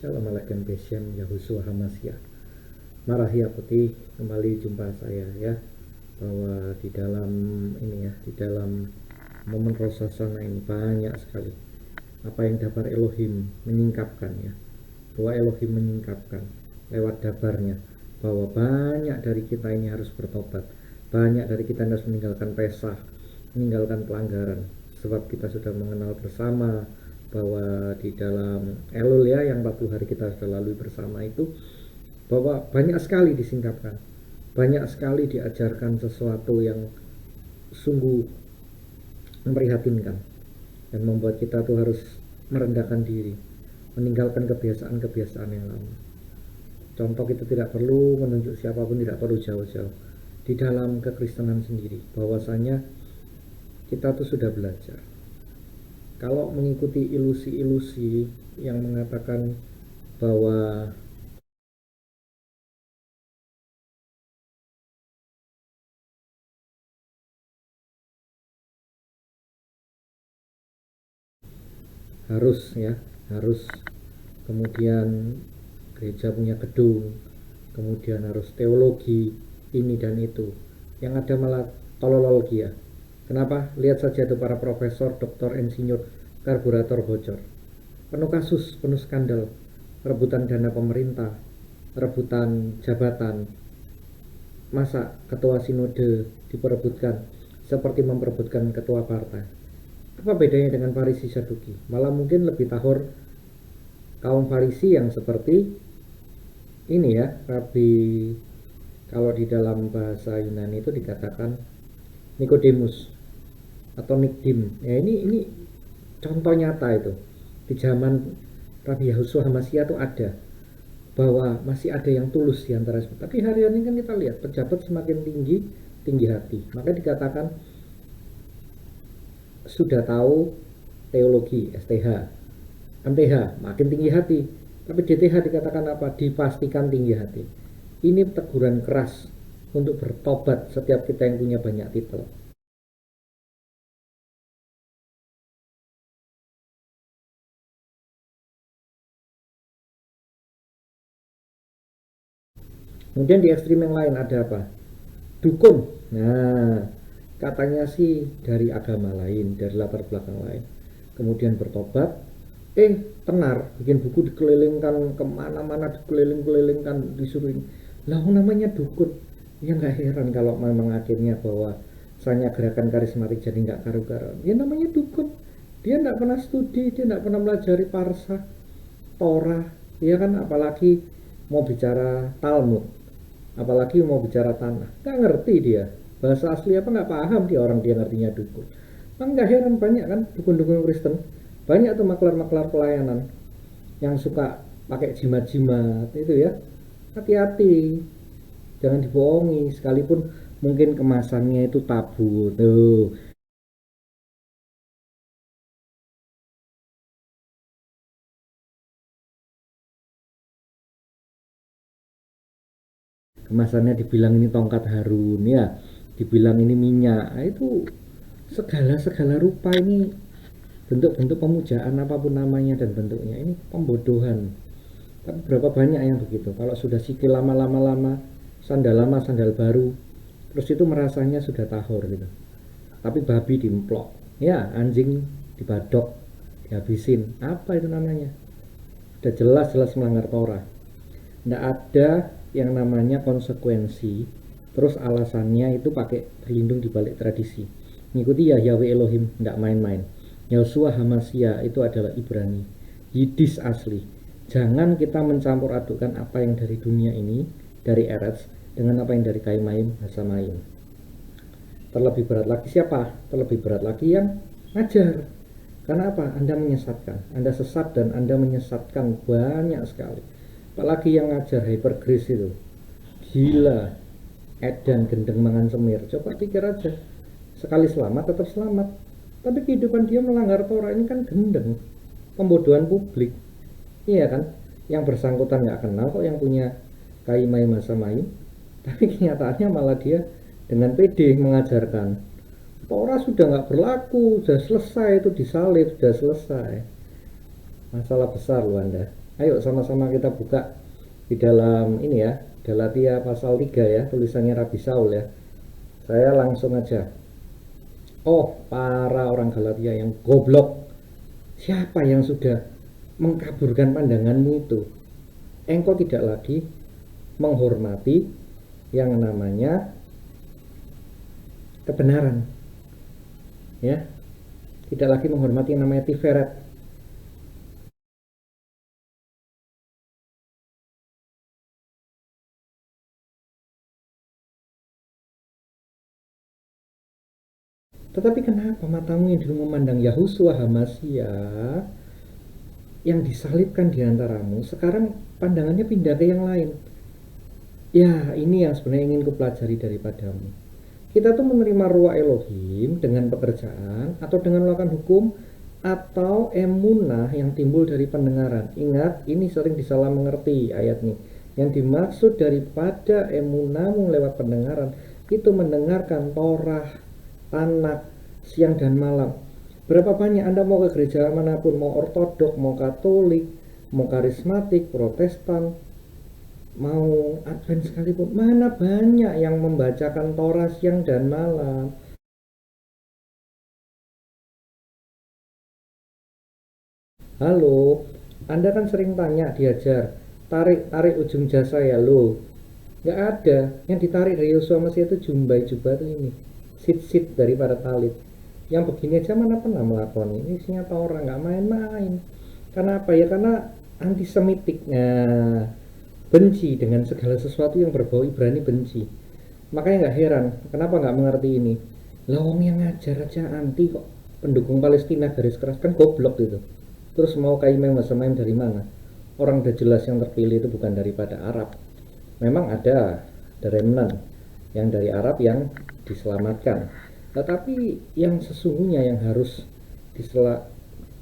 Shalom alaikum Beshem Yahushua Hamasya. Marahia putih, kembali jumpa saya ya, bahwa di dalam ini ya, di dalam momen Rosasana ini banyak sekali apa yang dabar Elohim menyingkapkan ya, bahwa Elohim menyingkapkan lewat dabarnya bahwa banyak dari kita ini harus bertobat, banyak dari kita harus meninggalkan pesah, meninggalkan pelanggaran, sebab kita sudah mengenal bersama bahwa di dalam Elul ya, yang 40 hari kita sudah lalui bersama itu, bahwa banyak sekali disingkapkan, banyak sekali diajarkan sesuatu yang sungguh memprihatinkan dan membuat kita tuh harus merendahkan diri, meninggalkan kebiasaan-kebiasaan yang lama. Contoh, kita tidak perlu menunjuk siapapun, tidak perlu jauh-jauh di dalam kekristenan sendiri, bahwasanya kita tuh sudah belajar. Kalau mengikuti ilusi-ilusi yang mengatakan bahwa harus kemudian gereja punya gedung, kemudian harus teologi ini dan itu, yang ada malah tolologi ya. Kenapa? Lihat saja tuh para profesor, doktor, insinyur, karburator bocor, penuh kasus, penuh skandal, rebutan dana pemerintah, rebutan jabatan. Masa ketua sinode diperebutkan seperti memperebutkan ketua partai? Apa bedanya dengan Farisi Saduki? Malah mungkin lebih tahor kaum Farisi yang seperti ini ya, Rabi, kalau di dalam bahasa Yunani itu dikatakan Nikodemus atau Nikdim. Ya, ini contoh nyata itu. Di zaman Rabi Yahushua Hamasya itu ada, bahwa masih ada yang tulus di antara semua. Tapi hari ini kan kita lihat pejabat semakin tinggi hati. Maka dikatakan sudah tahu teologi STH, MTH makin tinggi hati, tapi DTH dikatakan apa? Dipastikan tinggi hati. Ini teguran keras untuk bertobat setiap kita yang punya banyak titel. Kemudian di ekstrim yang lain ada apa? Dukun. Nah, katanya sih dari agama lain, dari latar belakang lain, kemudian bertobat, tenar, bikin buku dikelilingkan kemana-mana, dikeliling-kelilingkan, disuruh. Lah namanya dukun. Ya nggak heran kalau memang akhirnya bahwa misalnya gerakan karismatik jadi nggak karu-karuan. Ya namanya dukun. Dia nggak pernah studi, dia nggak pernah melajari parsa, Torah, ya kan, apalagi mau bicara Talmud, apalagi mau bicara tanah, nggak ngerti dia bahasa asli apa, nggak paham dia, orang dia ngertinya dukun. Kan nggak heran banyak kan dukun-dukun Kristen, banyak tuh maklar-maklar pelayanan yang suka pakai jimat-jimat itu ya. Hati-hati, jangan dibohongi, sekalipun mungkin kemasannya itu tabu tuh, kemasannya dibilang ini tongkat Harun ya, dibilang ini minyak. Nah, itu segala rupa ini bentuk-bentuk pemujaan apapun namanya dan bentuknya, ini pembodohan. Tapi berapa banyak yang begitu, kalau sudah sikil lama sandal baru, terus itu merasanya sudah tahor gitu. Tapi babi dimplok ya, anjing dibadok, dihabisin, apa itu namanya, udah jelas-jelas melanggar Torah. Nggak ada yang namanya konsekuensi, terus alasannya itu pakai berlindung di balik tradisi. Mengikuti ya Yahweh Elohim, nggak main-main. Yosua Hamasya itu adalah Ibrani, Yiddish asli. Jangan kita mencampur adukan apa yang dari dunia ini, dari Eretz, dengan apa yang dari Kaimaim, Hasamayim. Terlebih berat lagi siapa? Terlebih berat lagi yang ngajar. Karena apa? Anda menyesatkan, Anda sesat dan Anda menyesatkan banyak sekali. Apalagi yang ngajar hypergrace itu, gila, edan gendeng mangan semir. Coba pikir aja, sekali selamat tetap selamat, tapi kehidupan dia melanggar Torah, ini kan gendeng, pembodohan publik. Iya kan, yang bersangkutan nggak kenal kok yang punya Kaimai Masamai, tapi kenyataannya malah dia dengan pede mengajarkan Torah sudah nggak berlaku, sudah selesai, itu disalib, sudah selesai. Masalah besar loh Anda. Ayo sama-sama kita buka di dalam ini ya, Galatia pasal 3 ya, tulisannya Rabi Saul ya. Saya langsung aja. Oh, para orang Galatia yang goblok, siapa yang sudah mengkaburkan pandanganmu itu? Engkau tidak lagi menghormati yang namanya kebenaran, ya, tidak lagi menghormati yang namanya Tiferet. Tetapi kenapa matamu yang dulu memandang Yahusua Hamasya yang disalibkan di antaramu, sekarang pandangannya pindah ke yang lain? Ya, ini yang sebenarnya ingin kupelajari daripadamu. Kita tuh menerima ruah Elohim dengan pekerjaan atau dengan melakukan hukum, atau emunah yang timbul dari pendengaran. Ingat, ini sering disalah mengerti ayat ini. Yang dimaksud daripada emunahmu lewat pendengaran itu mendengarkan Torah, Tanak, siang dan malam. Berapa banyak Anda mau ke gereja manapun, mau ortodok, mau katolik, mau karismatik, protestan, mau Advent sekalipun, mana banyak yang membacakan Torah siang dan malam. Halo, Anda kan sering tanya, diajar, tarik ujung jasa ya lo. Nggak ada, yang ditarik dari Yosua Mesih itu jumbai jubah tuh ini, sit dari para talit. Yang begini aja mana pernah melakukan ini, isinya Torah, nggak main-main. Karena apa ya? Karena antisemitik. Nah, benci dengan segala sesuatu yang berbau Ibrani, benci. Makanya nggak heran kenapa nggak mengerti ini. Lawang yang ngajar aja anti kok. Pendukung Palestina garis keras kan goblok gitu. Terus mau kaimeng masamaim dari mana? Orang udah jelas yang terpilih itu bukan daripada Arab. Memang ada remnant yang dari Arab yang diselamatkan, tetapi yang sesungguhnya yang harus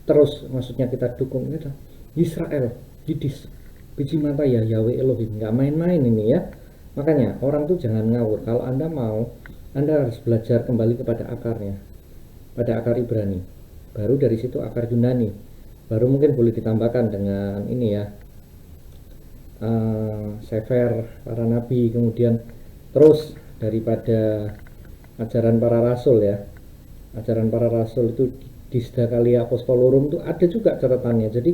terus maksudnya kita dukung ini adalah Israel, Yidis, biji mata ya Yahweh Elohim. Nggak main-main ini ya. Makanya orang tuh jangan ngawur. Kalau Anda mau, Anda harus belajar kembali kepada akarnya, pada akar Ibrani. Baru dari situ akar Yunani. Baru mungkin boleh ditambahkan dengan ini ya, Sefer para nabi, kemudian terus daripada ajaran para rasul ya. Ajaran para rasul itu di Sedakalia Apostolorum itu ada juga catatannya. Jadi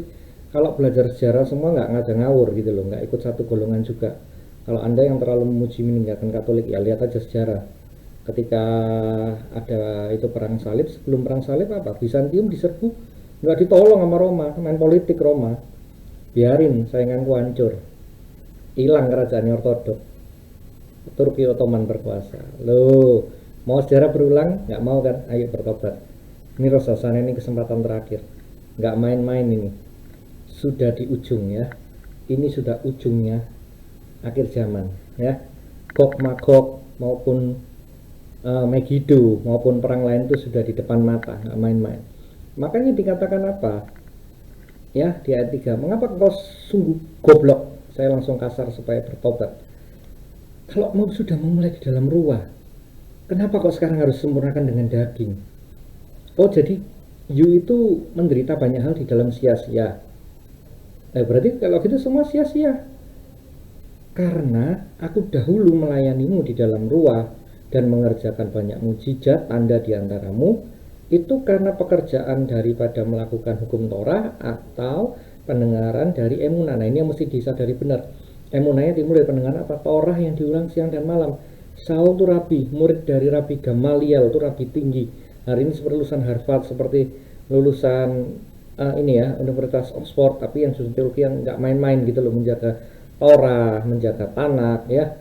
kalau belajar sejarah semua nggak ngajak ngawur gitu loh, nggak ikut satu golongan juga. Kalau Anda yang terlalu memuji meninggalkan Katolik, ya lihat aja sejarah. Ketika ada itu perang salib, sebelum perang salib apa? Bizantium diserbu, nggak ditolong sama Roma, main politik Roma. Biarin sainganku hancur, hilang kerajaannya ortodok, Turki Ottoman berkuasa. Loh, mau sejarah berulang? Nggak mau kan? Ayo bertobat. Ini Rosasana, ini kesempatan terakhir. Nggak main-main ini. Sudah di ujung ya. Ini sudah ujungnya akhir zaman ya. Gog Magog maupun Megiddo maupun perang lain itu sudah di depan mata, nggak main-main. Makanya dikatakan apa? Ya, di ayat 3, mengapa kau sungguh goblok? Saya langsung kasar supaya bertobat. Kalau mau sudah memulai di dalam ruah, kenapa kok sekarang harus sempurnakan dengan daging? Oh, jadi you itu menderita banyak hal di dalam sia-sia. Berarti kalau gitu semua sia-sia. Karena aku dahulu melayanimu di dalam ruah dan mengerjakan banyak mujizat tanda di antaramu, itu karena pekerjaan daripada melakukan hukum Torah atau pendengaran dari emunah. Nah, ini yang mesti disadari benar. Emunahnya timbul dari pendengaran apa? Torah yang diulang siang dan malam. Saul itu rabi, murid dari Rabi Gamaliel, itu rabi tinggi. Hari ini seperti lulusan Harvard, seperti lulusan ini ya, Universitas Oxford, tapi yang susun teologi yang nggak main-main gitu loh, menjaga Torah, menjaga Tanak ya,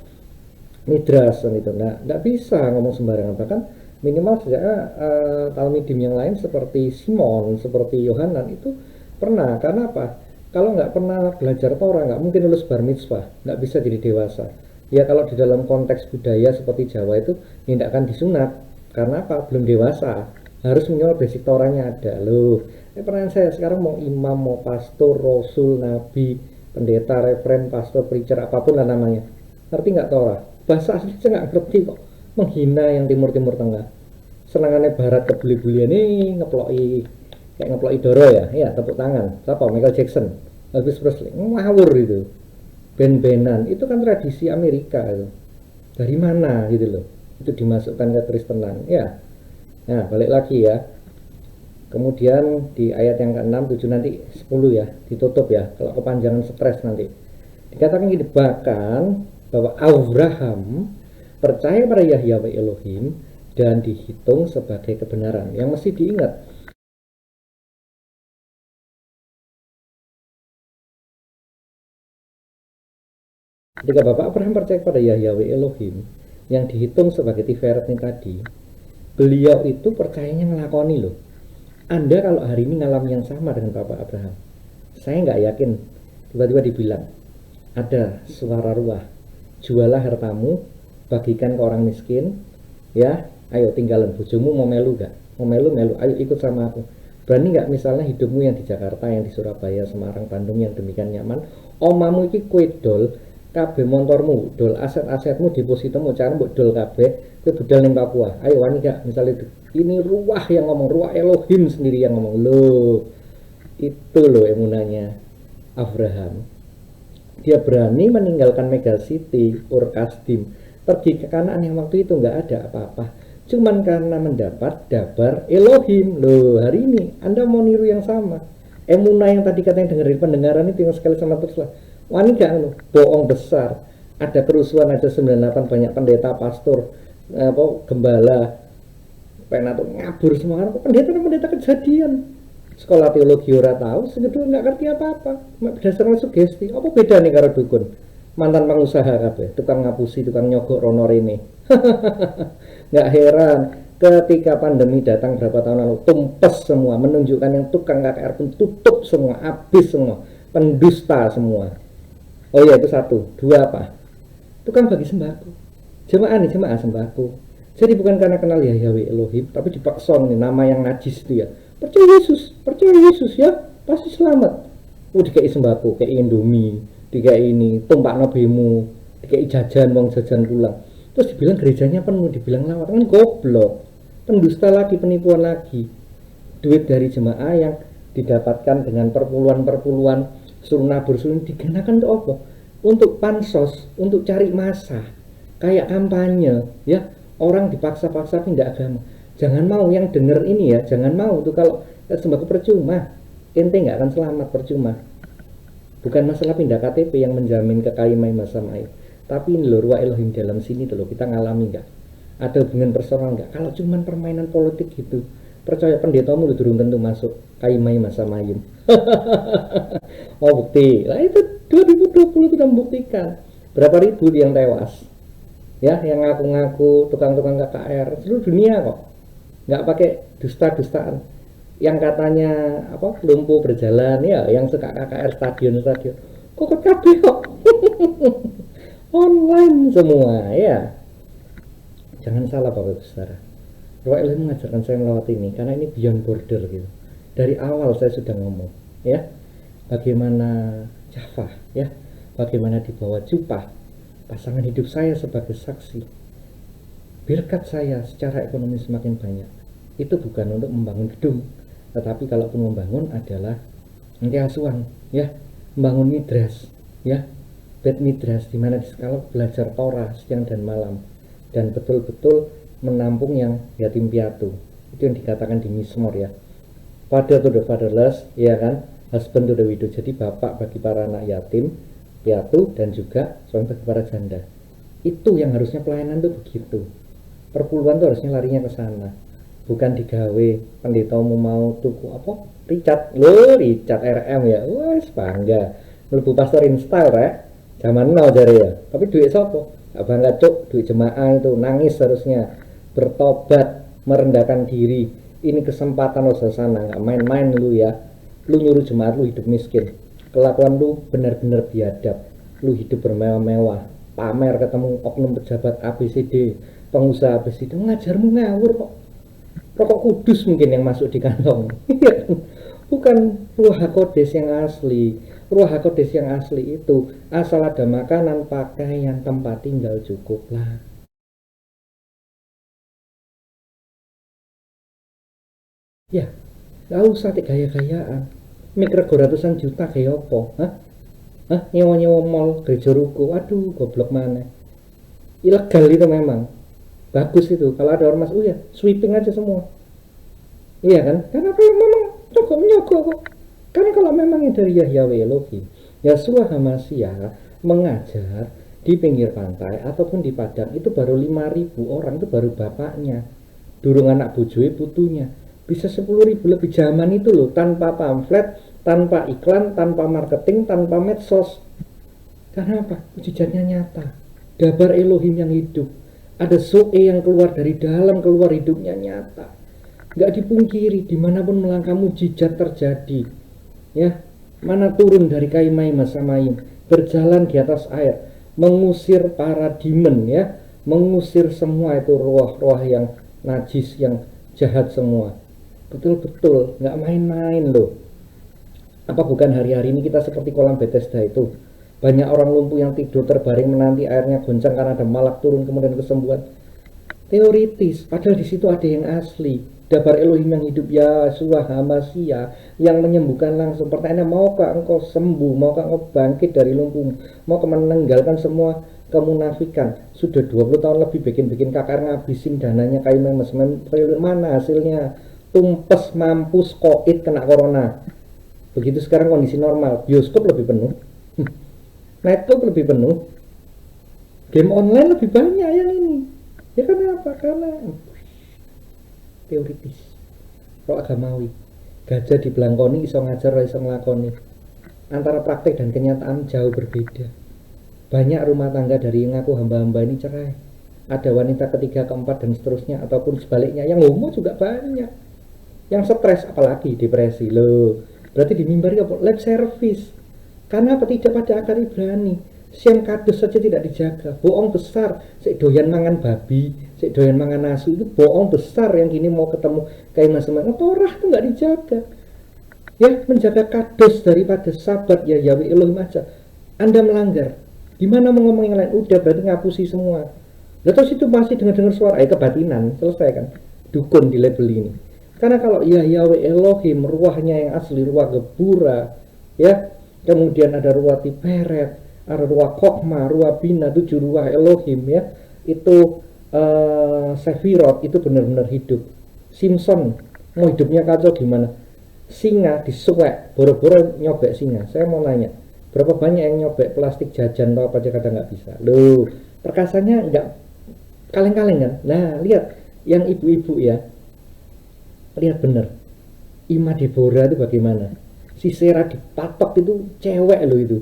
Midras dan itu. Nah, nggak bisa ngomong sembarangan. Bahkan minimal sejak Talmidim yang lain seperti Simon, seperti Yohanan itu pernah. Karena apa? Kalau nggak pernah belajar Torah, nggak mungkin lulus bar mitzvah, nggak bisa jadi dewasa. Ya kalau di dalam konteks budaya seperti Jawa itu tidak akan disunat. Karena apa? Belum dewasa. Harus minimal basic Torahnya ada. Loh, pertanyaan saya sekarang mau imam, mau pastor, rasul, nabi, pendeta, referen, pastor, preacher, apapun lah namanya. Ngerti nggak Torah? Bahasa asli aja nggak ngerti kok. Menghina yang timur-timur tengah. Senangannya barat kebuli-bulian nih, ngeploki kayak ngeploki Doro ya. Iya, tepuk tangan. Siapa? Michael Jackson. Elvis Presley ngawur itu, band-bandan itu kan tradisi Amerika itu. Dari mana gitu loh itu dimasukkan ke Kristenan ya. Nah balik lagi ya, kemudian di ayat yang ke-6, 7, nanti 10 ya ditutup ya, kalau kepanjangan stres nanti dikatakan gini, bahkan bahwa Abraham percaya pada Yahweh Elohim dan dihitung sebagai kebenaran. Yang mesti diingat, ketika Bapak Abraham percaya pada Yahweh Elohim yang dihitung sebagai Tiferet ini tadi, beliau itu percayanya ngelakoni loh. Anda kalau hari ini ngalami yang sama dengan Bapak Abraham, saya nggak yakin tiba-tiba dibilang ada suara ruah, jualah hartamu, bagikan ke orang miskin, ya, ayo tinggalan bojomu, mau melu gak? Mau melu, ayo ikut sama aku. Berani nggak misalnya hidupmu yang di Jakarta, yang di Surabaya, Semarang, Bandung yang demikian nyaman, omamu iki kue dol, kabeh motormu, dol aset-asetmu, depositomu, cara mbok dol kabeh, kue budal ning Papua. Ayo wani gak? Misalnya ini ruah yang ngomong, ruah Elohim sendiri yang ngomong. Loh, itu loh emunanya Abraham. Dia berani meninggalkan Mega City, Ur Kasdim, pergi ke Kanaan yang waktu itu nggak ada apa-apa, cuman karena mendapat dabar Elohim. Loh, hari ini Anda mau niru yang sama, emunah yang tadi katanya dengerin pendengaran itu yang sekali sama terus lah. Wani gak bohong besar, ada kerusuhan, ada 98, banyak pendeta, pastor, gembala, penato ngabur semua, pendeta kejadian. Sekolah teologi ora tahu, sebetulnya nggak ngerti apa-apa, berdasarkan sugesti. Apa beda nih karo dukun? Mantan pengusaha kabeh, tukang ngapusi, tukang nyogok rono rene. Nggak heran ketika pandemi datang berapa tahun lalu, tumpes semua, menunjukkan yang tukang KKR pun tutup semua, habis semua, pendusta semua. Oh iya, itu satu. Dua apa? Tukang bagi sembako. Jemaah sembako. Jadi bukan karena kenal Yahweh Elohim, tapi dipaksa nih nama yang najis itu ya. Percaya Yesus ya, pasti selamat. Dikai sembako, kayak Indomie, dikai ini, tumpak nobemu, dikai jajan, wong jajan pulang. Terus dibilang gerejanya penuh, dibilang lawat, kan goblok. Pendusta lagi, penipuan lagi. Duit dari jemaah yang didapatkan dengan perpuluhan suruh nabur, suruh digunakan untuk apa? Untuk pansos, untuk cari masa, kayak kampanye ya, orang dipaksa-paksa pindah agama. Jangan mau yang denger ini ya, jangan mau tuh kalau sembako percuma, ente nggak akan selamat, percuma. Bukan masalah pindah KTP yang menjamin kekayaan masa mai, tapi ini loh ruah Elohim dalam sini tuh loh, kita ngalami nggak? Ada hubungan personal nggak? Kalau cuman permainan politik gitu, percaya pendetamu lu durung tentu masuk kaimai masa mayum. Mau bukti? Lah itu 2020 sudah membuktikan berapa ribu yang tewas ya, yang ngaku-ngaku tukang-tukang KKR seluruh dunia kok, nggak pakai dusta-dustaan. Yang katanya apa lumpuh berjalan ya, yang suka KKR stadion kok kabeh kok online semua ya. Jangan salah Bapak Ibu Saudara, Roy Elohim mengajarkan saya melewati ini karena ini beyond border gitu. Dari awal saya sudah ngomong ya, bagaimana Java ya, bagaimana di bawah Jupah pasangan hidup saya sebagai saksi, berkat saya secara ekonomi semakin banyak. Itu bukan untuk membangun gedung, tetapi kalaupun membangun adalah nanti asuhan ya, membangun midras ya, bed midras, dimana di skala belajar Torah siang dan malam, dan betul-betul menampung yang yatim piatu. Itu yang dikatakan di Mizmor ya, father to the fatherless ya kan, husband to the widow, jadi bapak bagi para anak yatim piatu dan juga suami bagi para janda. Itu yang harusnya pelayanan tuh begitu. Perpuluhan tuh harusnya larinya ke sana, bukan digawe pendetamu mau tuku apa Richard RM ya, wes bangga mlebu pastor install rek zaman now dari ya, tapi duit sopo gak bangga cuk, duit jemaah itu nangis harusnya, bertobat, merendahkan diri. Ini kesempatan lo sana, nggak main-main lu ya, lu nyuruh jemaat lu hidup miskin, kelakuan lu benar-benar biadab, lu hidup bermewah-mewah, pamer ketemu oknum pejabat ABCD, pengusaha ABCD, ngajarmu ngawur kok. Rokok kudus mungkin yang masuk di kantong. Bukan ruah hakodes yang asli. Ruah hakodes yang asli itu asal ada makanan, pakaian, tempat tinggal cukuplah. Ya, gak usah gaya-gayaan. mik rego ratusan juta kayak apa? Hah? Hah? Nyewa-nyewa mall, gereja ruko, waduh goblok mana. Ilegal itu memang. Bagus itu, kalau ada ormas, oh ya, sweeping aja semua. Iya kan? Karena kalau memang cukup nyogok kok. Karena kalau memang dari Yahya Elohim, Yahshua Hamashiach mengajar di pinggir pantai ataupun di padang itu baru 5.000 orang, itu baru bapaknya. Durung anak bojone putunya. Bisa 10.000 lebih zaman itu loh, tanpa pamflet, tanpa iklan, tanpa marketing, tanpa medsos. Karena apa? Mujizatnya nyata. Dabar Elohim yang hidup. Ada Zoe yang keluar dari dalam, keluar hidupnya nyata. Nggak dipungkiri, dimanapun melangkah mujizat terjadi. Ya, mana turun dari Kaimai Masamaim, berjalan di atas air, mengusir para demon ya, mengusir semua itu roh-roh yang najis, yang jahat semua. Betul-betul, nggak main-main loh. Apa bukan hari-hari ini kita seperti kolam Bethesda itu? Banyak orang lumpuh yang tidur terbaring menanti airnya goncang karena ada malak turun kemudian kesembuhan. Teoritis, padahal di situ ada yang asli. Dabar Elohim yang hidup, Yahshua Hamashiach yang menyembuhkan langsung. Pertanyaannya, maukah engkau sembuh? Maukah engkau bangkit dari lumpuhmu? Mau meninggalkan semua kemunafikan? Sudah 20 tahun lebih bikin-bikin KKR, ngabisin dananya kayak triliun, mana hasilnya? Tumpes, mampus, koit, kena corona. Begitu sekarang kondisi normal, bioskop lebih penuh, laptop lebih penuh, game online lebih banyak yang ini. Ya kenapa? Karena teoritis, roh agamawi. Gajah di belangkoni iso ngajar, iso ngelakoni. Antara praktek dan kenyataan jauh berbeda. Banyak rumah tangga dari yang ngaku hamba-hamba ini cerai. Ada wanita ketiga, keempat, dan seterusnya. Ataupun sebaliknya, yang homo juga banyak. Yang stres, apalagi depresi. Loh, berarti di mimbar apa? Lab service. Karena apa? Tidak pada akar Ibrani. Siang kades saja tidak dijaga, bohong besar. Sik doyan mangan babi, sik doyan mangan nasu, itu bohong besar. Yang kini mau ketemu kayak mas-mas Torah itu nggak dijaga. Ya, menjaga kades daripada sabat ya Yahweh Elohim aja Anda melanggar. Gimana mau ngomong yang lain? Udah berarti ngapusi semua. Nah, terus itu masih dengar-dengar suara, kebatinan, selesai kan? Dukun di label ini. Karena kalau ya Yahweh Elohim, ruahnya yang asli, ruah Gebura, ya, kemudian ada ruah Tiperet, ada ruah Kokma, ruah Bina, 7 ruah Elohim ya, itu Sefirot itu benar-benar hidup. Simpson mau hidupnya kacau gimana? Singa disuwek, boro-boro nyobek singa. Saya mau nanya, berapa banyak yang nyobek plastik jajan atau apa aja kadang nggak bisa. Loh, perkasanya nggak kaleng-kaleng kan? Nah, lihat yang ibu-ibu ya, lihat bener. Ima Deborah itu bagaimana? Si Sera dipatok itu cewek loh itu.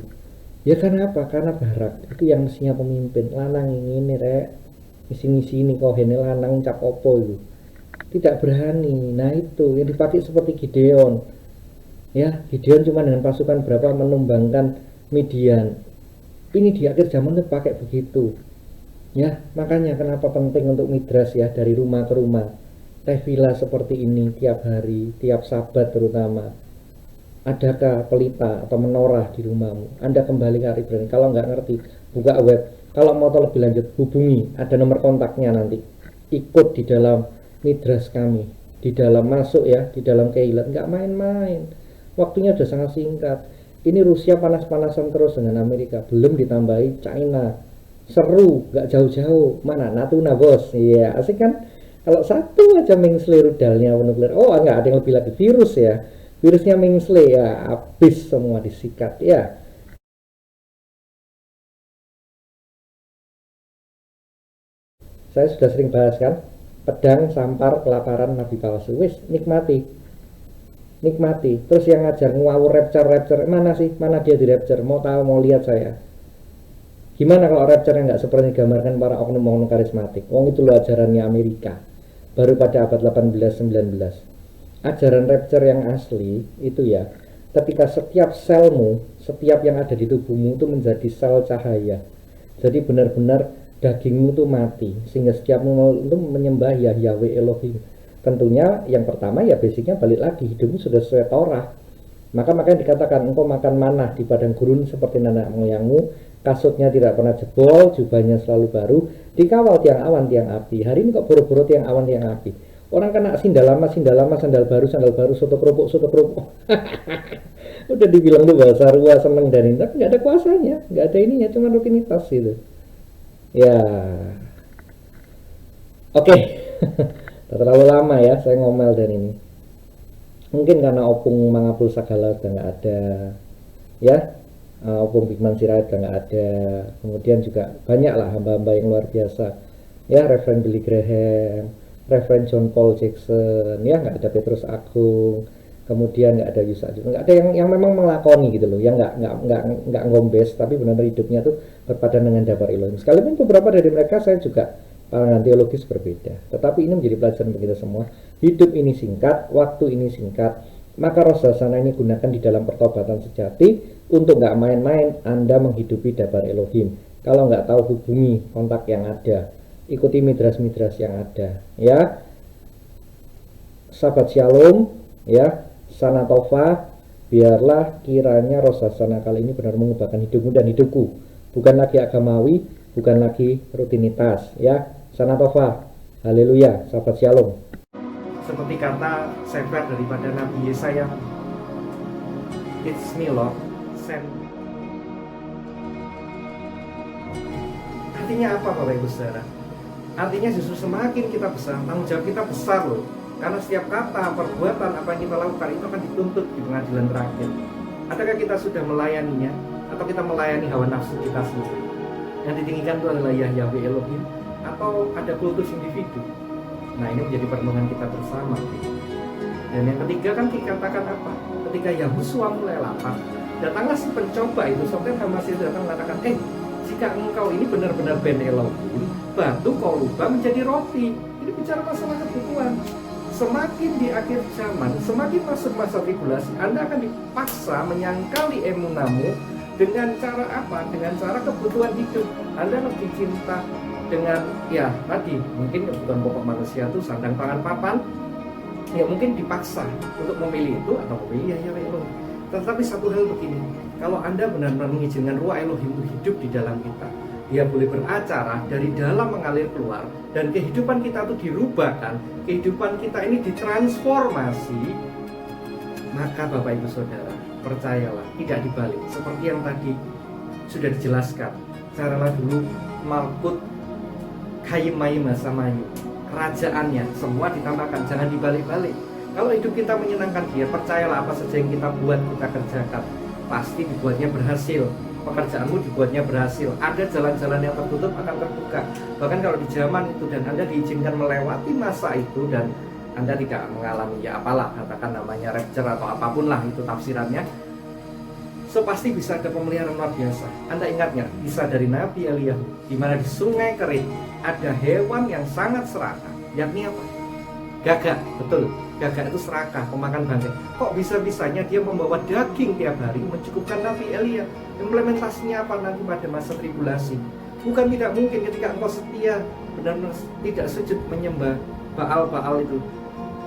Ya karena apa? Karena Barak itu yang mestinya pemimpin. Lanang ini rek, ngisi-ngisi ini kok ini lanang cap opo itu. Tidak berani. Nah itu yang dipakai seperti Gideon. Ya, Gideon cuma dengan pasukan berapa menumbangkan Midian. Ini di akhir zaman itu pakai begitu. Ya, makanya kenapa penting untuk midras ya, dari rumah ke rumah. Tefila seperti ini tiap hari, tiap sabat terutama. Adakah pelita atau menorah di rumahmu? Anda kembali ke Ibrani. Kalau nggak ngerti, buka web. Kalau mau tahu lebih lanjut, hubungi. Ada nomor kontaknya nanti. Ikut di dalam midras kami. Di dalam masuk ya, di dalam keilat. Nggak main-main. Waktunya sudah sangat singkat. Ini Rusia panas-panasan terus dengan Amerika. Belum ditambahi China. Seru, nggak jauh-jauh. Mana? Natuna bos. Iya, asik kan? Kalau satu aja mengsle rudalnya nuklir. Oh, nggak ada yang lebih lagi. Virus ya. Virusnya mengsle ya, habis semua disikat ya. Saya sudah sering bahas kan, pedang, sampar, kelaparan, nabi palsu. Wis, nikmati, nikmati. Terus yang ngajar ngawur rapture, mana sih? Mana dia di rapture? Mau tahu, mau lihat saya. Gimana kalau rapture yang nggak seperti digambarkan para oknum-oknum karismatik? Wong itu loh ajarannya Amerika. Baru pada abad 18-19. Ajaran rapture yang asli itu ya, ketika setiap selmu, setiap yang ada di tubuhmu itu menjadi sel cahaya. Jadi benar-benar dagingmu tuh mati, sehingga setiapmu itu menyembah ya Yahweh Elohim. Tentunya yang pertama ya basicnya balik lagi, hidupmu sudah sesuai Torah. Makanya dikatakan engkau makan manah di padang gurun seperti nenek moyangmu, kasutnya tidak pernah jebol, jubahnya selalu baru, dikawal tiang awan tiang api. Hari ini kok boro-boro tiang awan tiang api. Orang kena sindal lama, sandal baru, soto kerupuk. Udah dibilang tuh bahasa ruah seneng dan ini, tapi nggak ada kuasanya, nggak ada ininya, cuma rutinitas gitu. Ya, oke. Terlalu lama ya saya ngomel dan ini. Mungkin karena opung mangapul sagala udah nggak ada, ya. Opung Bigman Sirait udah nggak ada. Kemudian juga banyak lah hamba-hamba yang luar biasa. Ya, Reverend Billy Graham, Reverend John Paul Jackson, ya nggak ada Petrus Agung, kemudian nggak ada Yusa, nggak ada yang memang melakoni gitu loh, yang nggak ngombes, tapi benar-benar hidupnya tuh berpadan dengan dabar Elohim. Sekalipun beberapa dari mereka saya juga pandangan teologis berbeda, tetapi ini menjadi pelajaran bagi kita semua. Hidup ini singkat, waktu ini singkat, maka roh sana ini gunakan di dalam pertobatan sejati. Untuk nggak main-main Anda menghidupi dabar Elohim. Kalau nggak tahu, hubungi kontak yang ada, ikuti midras-midras yang ada, ya. Sahabat Shalom, ya, Sana Tova, biarlah kiranya Rosasana kali ini benar mengubahkan hidupmu dan hidupku, bukan lagi agamawi, bukan lagi rutinitas, ya. Sana Tova, haleluya, sahabat Shalom. Seperti kata sefer daripada Nabi Yesaya, "It's me Lord, send." Artinya apa Bapak Ibu Saudara? Artinya justru semakin kita besar, tanggung jawab kita besar loh. Karena setiap kata, perbuatan, apa yang kita lakukan itu akan dituntut di pengadilan terakhir. Adakah kita sudah melayaninya? Atau kita melayani hawa nafsu kita sendiri? Yang ditinggikan itu adalah Yahweh Elohim? Atau ada kultus individu? Nah, ini menjadi perenungan kita bersama. Dan yang ketiga kan dikatakan apa? Ketika Yahusua mulai lapar, datanglah si pencoba itu, Soten Hamasih datang mengatakan, jika engkau ini benar-benar ben Elohim, batu kau rubah menjadi roti. Ini bicara masalah kebutuhan. Semakin di akhir zaman, semakin masuk masa tribulasi, Anda akan dipaksa menyangkali emunamu dengan cara apa? Dengan cara kebutuhan hidup. Anda lebih cinta dengan, ya tadi, mungkin kebutuhan pokok manusia itu sandang pangan papan, ya mungkin dipaksa untuk memilih itu atau memilih Yahweh Elohim. Tetapi satu hal begini, kalau Anda benar-benar mengizinkan ruah Elohim itu hidup di dalam kita, dia boleh beracara dari dalam mengalir keluar, dan kehidupan kita itu dirubahkan, kehidupan kita ini ditransformasi, maka Bapak Ibu Saudara, percayalah, tidak dibalik. Seperti yang tadi sudah dijelaskan, caralah dulu Malkut Kayim Masamayu, kerajaannya, semua ditambahkan, jangan dibalik-balik. Kalau hidup kita menyenangkan dia, percayalah apa saja yang kita buat, kita kerjakan, pasti dibuatnya berhasil. Pekerjaanmu dibuatnya berhasil. Ada jalan-jalan yang tertutup akan terbuka. Bahkan kalau di zaman itu dan Anda diizinkan melewati masa itu dan Anda tidak mengalami, ya apalah, katakan namanya rapture atau apapun lah itu tafsirannya, so pasti bisa ada pemeliharaan luar biasa. Anda ingat nggak kisah dari Nabi Eliyahu, di mana di Sungai Kerit ada hewan yang sangat serakah, yakni apa? Gagak, betul. Gagak itu serakah, pemakan bangkai. Kok bisa-bisanya dia membawa daging tiap hari mencukupkan Nabi Elia? Implementasinya apa nanti pada masa tribulasi? Bukan tidak mungkin ketika engkau setia, benar-benar tidak sujud menyembah Baal-Baal itu,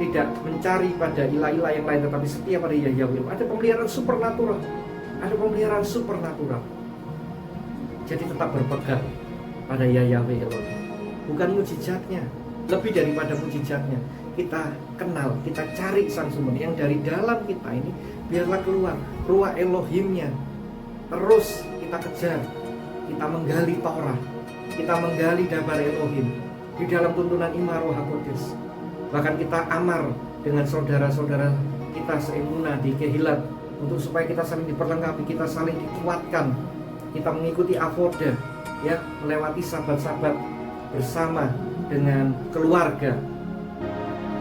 tidak mencari pada ilah-ilah yang lain, tetapi setia pada Yahweh. Ada pemeliharaan supernatural. Ada pemeliharaan supernatural. Jadi tetap berpegang pada Yahweh Elohim. Bukan mujizatnya, lebih daripada mujizatnya. Kita kenal, kita cari sang sumber yang dari dalam kita ini, biarlah keluar ruah Elohimnya. Terus kita kejar, kita menggali Torah, kita menggali dabar Elohim di dalam tuntunan Imam Roh HaKudus. Bahkan kita amar dengan saudara-saudara kita seemuna di Kehilat untuk supaya kita saling diperlengkapi, kita saling dikuatkan, kita mengikuti Avoda, ya, melewati sahabat-sahabat bersama dengan keluarga.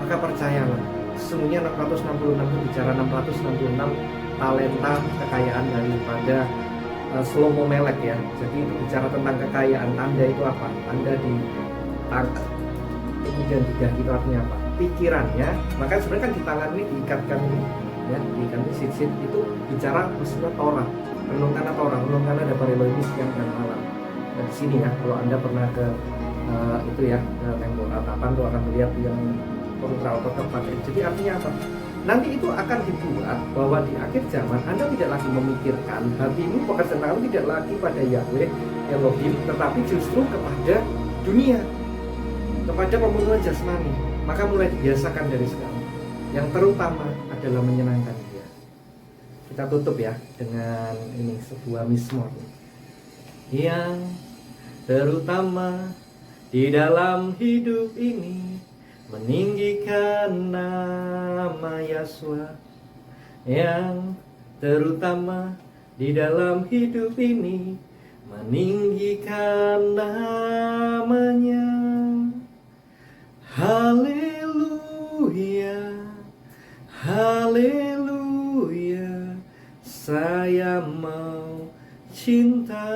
Maka percayalah, sesungguhnya 666 itu bicara 666 talenta kekayaan daripada Shlomo Melek, ya. Jadi itu bicara tentang kekayaan. Tanda itu apa? Tanda di tangan. Kemudian tiga itu artinya apa? Pikirannya. Maka sebenarnya kan di tangan ini diikatkan ini, ya, diikatkan ini sit itu bicara maksudnya Torah. Renungkan Torah, renungkan dabar Elohim siang dan malam. Dan di sini ya, kalau Anda pernah ke itu ya, ke Tembok Ratapan tuh akan melihat yang ultra pakai. Jadi artinya apa? Nanti itu akan dibuat bahwa di akhir zaman Anda tidak lagi memikirkan, hatimu, pekerjaan kamu tidak lagi pada Yahweh Elohim, tetapi justru kepada dunia, kepada pemenuhan jasmani. Maka mulai dibiasakan dari sekarang. Yang terutama adalah menyenangkan Dia. Kita tutup ya dengan ini sebuah mizmor. Yang terutama di dalam hidup ini meninggikan nama Yesua. Yang terutama di dalam hidup ini meninggikan namanya. Haleluya, haleluya, saya mau cinta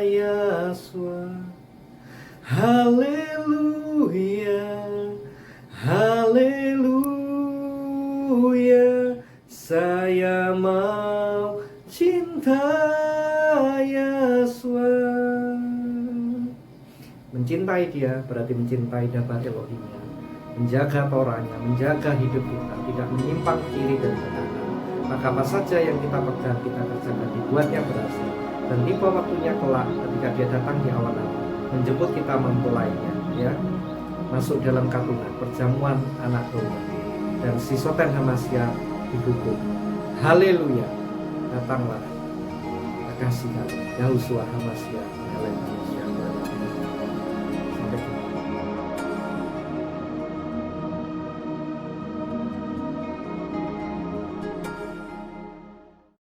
Yesua. Haleluya, haleluya, saya mau cinta Yesua. Mencintai Dia berarti mencintai dapat Elohimnya, menjaga Torahnya, menjaga hidup kita, tidak menyimpang kiri dan kanan. Maka apa saja yang kita pegang, kita kerjakan, dibuatnya berhasil. Dan tiba waktunya kelak ketika Dia datang di awan-awan, menjemput kita mempelainya, ya, masuk dalam katungan perjamuan anak domba, dan si Soten Hamasya dihukum. Haleluya, datanglah kekasih kami Yahushua Hamasya. Haleluya.